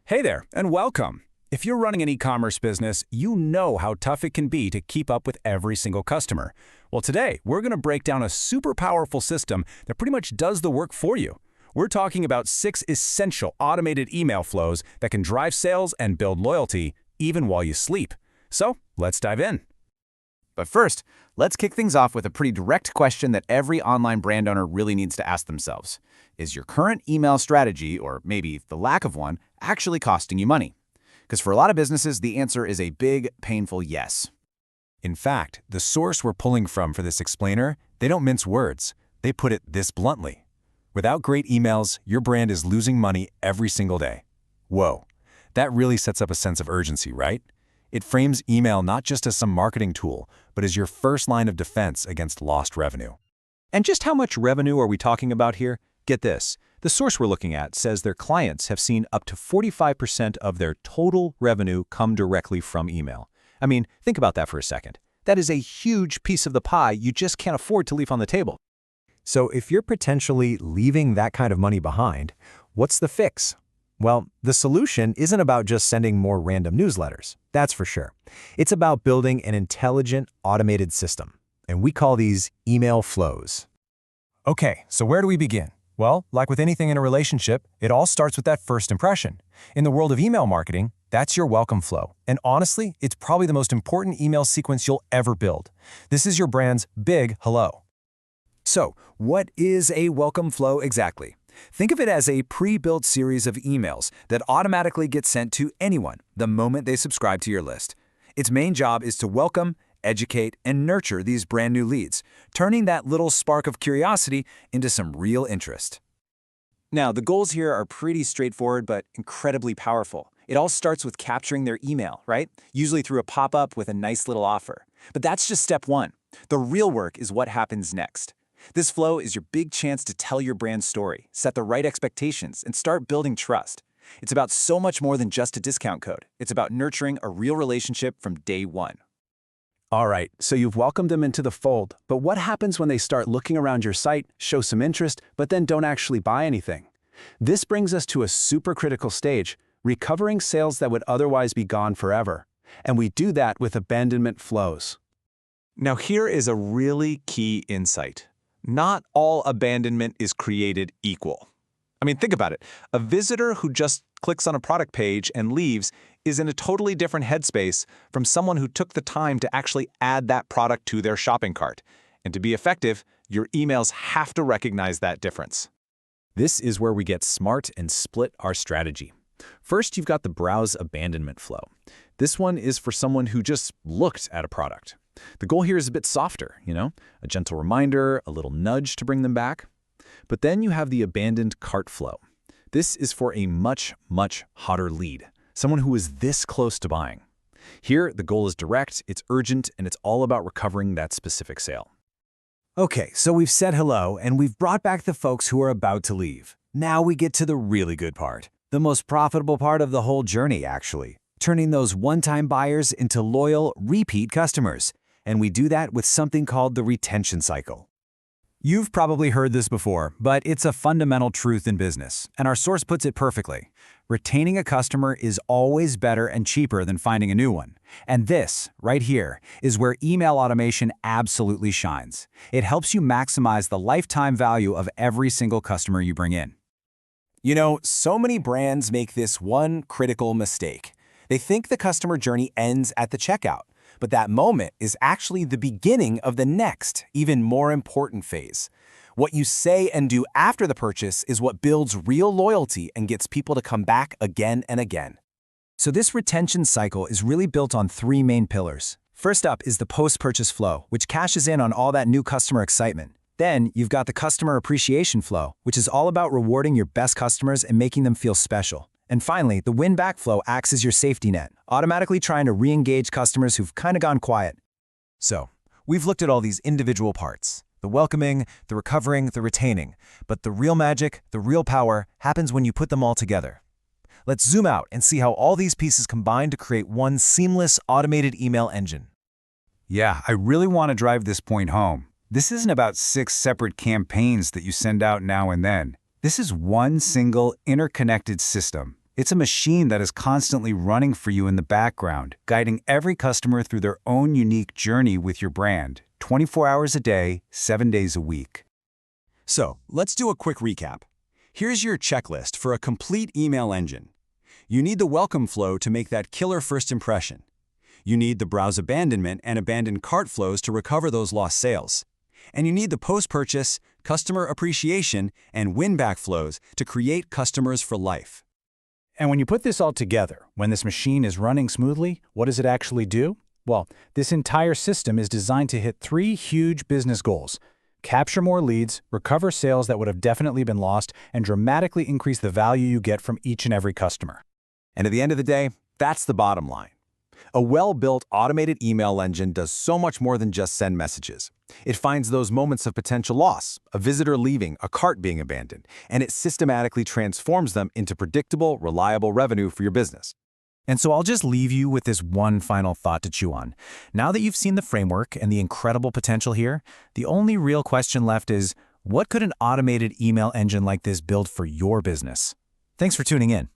Hey there, and welcome. If you're running an e-commerce business, you know how tough it can be to keep up with every single customer. Well, today, we're going to break down a super powerful system that pretty much does the work for you. We're talking about 6 essential automated email flows that can drive sales and build loyalty even while you sleep. So, let's dive in. But first, let's kick things off with a pretty direct question that every online brand owner really needs to ask themselves. Is your current email strategy, or maybe the lack of one, actually costing you money? Because for a lot of businesses, the answer is a big, painful yes. In fact, the source we're pulling from for this explainer, they don't mince words. They put it this bluntly. Without great emails, your brand is losing money every single day. Whoa, that really sets up a sense of urgency, right? It frames email not just as some marketing tool, but as your first line of defense against lost revenue. And just how much revenue are we talking about here? Get this. The source we're looking at says their clients have seen up to 45% of their total revenue come directly from email. I mean, think about that for a second. That is a huge piece of the pie you just can't afford to leave on the table. So if you're potentially leaving that kind of money behind, what's the fix? Well, the solution isn't about just sending more random newsletters, that's for sure. It's about building an intelligent, automated system, and we call these email flows. Okay, so where do we begin? Well, like with anything in a relationship, it all starts with that first impression. In the world of email marketing, that's your welcome flow. And honestly, it's probably the most important email sequence you'll ever build. This is your brand's big hello. So, what is a welcome flow exactly? Think of it as a pre-built series of emails that automatically get sent to anyone the moment they subscribe to your list. Its main job is to welcome, educate, and nurture these brand new leads, turning that little spark of curiosity into some real interest. Now, the goals here are pretty straightforward but incredibly powerful. It all starts with capturing their email, right? Usually through a pop-up with a nice little offer. But that's just step one. The real work is what happens next. This flow is your big chance to tell your brand story, set the right expectations, and start building trust. It's about so much more than just a discount code. It's about nurturing a real relationship from day one. All right, so you've welcomed them into the fold, but what happens when they start looking around your site, show some interest, but then don't actually buy anything? This brings us to a super critical stage, recovering sales that would otherwise be gone forever. And we do that with abandonment flows. Now here is a really key insight. Not all abandonment is created equal. I mean, think about it. A visitor who just clicks on a product page and leaves is in a totally different headspace from someone who took the time to actually add that product to their shopping cart. And to be effective, your emails have to recognize that difference. This is where we get smart and split our strategy. First, you've got the browse abandonment flow. This one is for someone who just looked at a product. The goal here is a bit softer, a gentle reminder, a little nudge to bring them back. But then you have the abandoned cart flow. This is for a much, much hotter lead, someone who is this close to buying. Here, the goal is direct, it's urgent, and it's all about recovering that specific sale. Okay, so we've said hello, and we've brought back the folks who are about to leave. Now we get to the really good part, the most profitable part of the whole journey, actually, turning those one-time buyers into loyal, repeat customers. And we do that with something called the retention cycle. You've probably heard this before, but it's a fundamental truth in business, and our source puts it perfectly. Retaining a customer is always better and cheaper than finding a new one. And this, right here, is where email automation absolutely shines. It helps you maximize the lifetime value of every single customer you bring in. You know, so many brands make this one critical mistake. They think the customer journey ends at the checkout. But that moment is actually the beginning of the next, even more important phase. What you say and do after the purchase is what builds real loyalty and gets people to come back again and again. So this retention cycle is really built on 3 main pillars. First up is the post-purchase flow, which cashes in on all that new customer excitement. Then you've got the customer appreciation flow, which is all about rewarding your best customers and making them feel special. And finally, the win-back flow acts as your safety net, automatically trying to re-engage customers who've kind of gone quiet. So, we've looked at all these individual parts, the welcoming, the recovering, the retaining, but the real magic, the real power, happens when you put them all together. Let's zoom out and see how all these pieces combine to create one seamless, automated email engine. Yeah, I really want to drive this point home. This isn't about 6 separate campaigns that you send out now and then. This is one single interconnected system It's a machine that is constantly running for you in the background, guiding every customer through their own unique journey with your brand, 24 hours a day, 7 days a week. So, let's do a quick recap. Here's your checklist for a complete email engine. You need the welcome flow to make that killer first impression. You need the browse abandonment and abandoned cart flows to recover those lost sales. And you need the post-purchase, customer appreciation, and win-back flows to create customers for life. And when you put this all together, when this machine is running smoothly, what does it actually do? Well, this entire system is designed to hit 3 huge business goals: capture more leads, recover sales that would have definitely been lost, and dramatically increase the value you get from each and every customer. And at the end of the day, that's the bottom line. A well-built automated email engine does so much more than just send messages. It finds those moments of potential loss, a visitor leaving, a cart being abandoned, and it systematically transforms them into predictable, reliable revenue for your business. And so I'll just leave you with this one final thought to chew on. Now that you've seen the framework and the incredible potential here, the only real question left is, what could an automated email engine like this build for your business? Thanks for tuning in.